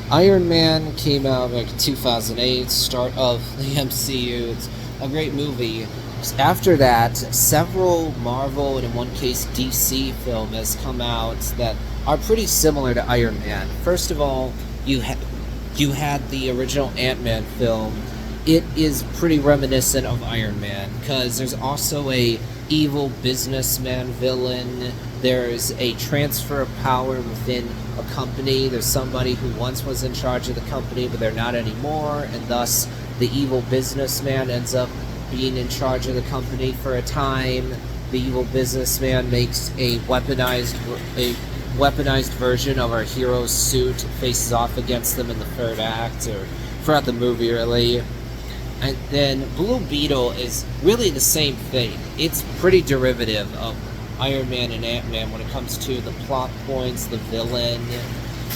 Iron Man came out like 2008, start of the MCU. It's a great movie. After that, several Marvel and in one case DC film has come out that are pretty similar to Iron Man. First of all, you had the original Ant-Man film. It is pretty reminiscent of Iron Man because there's also a evil businessman villain. There's a transfer of power within a company. There's somebody who once was in charge of the company, but they're not anymore, and thus the evil businessman ends up being in charge of the company for a time. The evil businessman makes a weaponized version of our hero's suit, faces off against them in the third act, or throughout the movie, really. And then Blue Beetle is really the same thing. It's pretty derivative of Iron Man and Ant-Man when it comes to the plot points, the villain.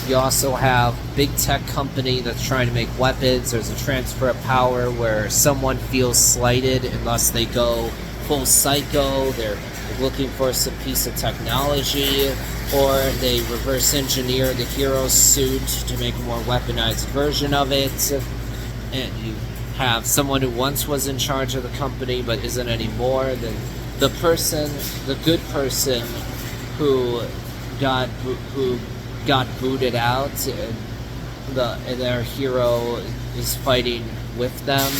You also have big tech company that's trying to make weapons. There's a transfer of power where someone feels slighted and thus they go full psycho. They're looking for some piece of technology, or they reverse engineer the hero's suit to make a more weaponized version of it. And you have someone who once was in charge of the company but isn't anymore. Then the good person who got booted out, and their hero is fighting with them.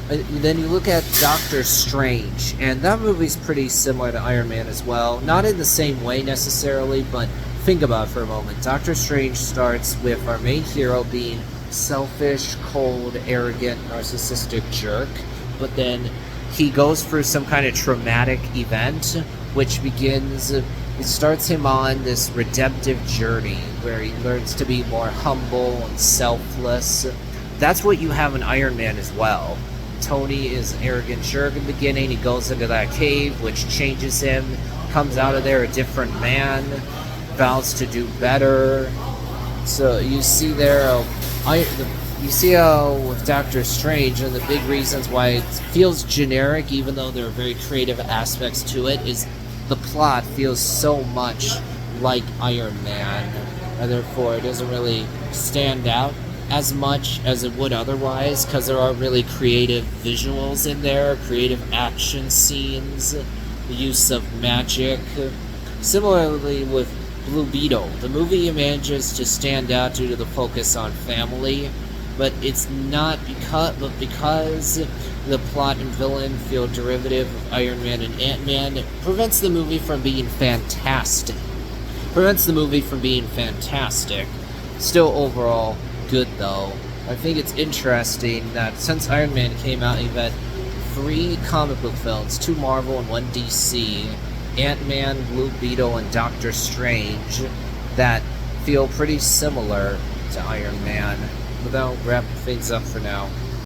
Then you look at Doctor Strange, and that movie's pretty similar to Iron Man as well. Not in the same way necessarily, but think about it for a moment. Doctor Strange starts with our main hero being selfish, cold, arrogant, narcissistic jerk, but then he goes through some kind of traumatic event, which it starts him on this redemptive journey where he learns to be more humble and selfless. That's what you have in Iron Man as well. Tony is an arrogant jerk in the beginning. He goes into that cave, which changes him, comes out of there a different man, vows to do better. So you see there, you see how with Doctor Strange, and the big reasons why it feels generic, even though there are very creative aspects to it, is the plot feels so much like Iron Man, and therefore it doesn't really stand out as much as it would otherwise, because there are really creative visuals in there, creative action scenes, the use of magic. Similarly with Blue Beetle, the movie manages to stand out due to the focus on family, but it's not because the plot and villain feel derivative of Iron Man and Ant-Man, it prevents the movie from being fantastic. Still overall good though. I think it's interesting that since Iron Man came out, you've had 3 comic book films, 2 Marvel and 1 DC, Ant-Man, Blue Beetle, and Doctor Strange, that feel pretty similar to Iron Man. But that'll wrap things up for now.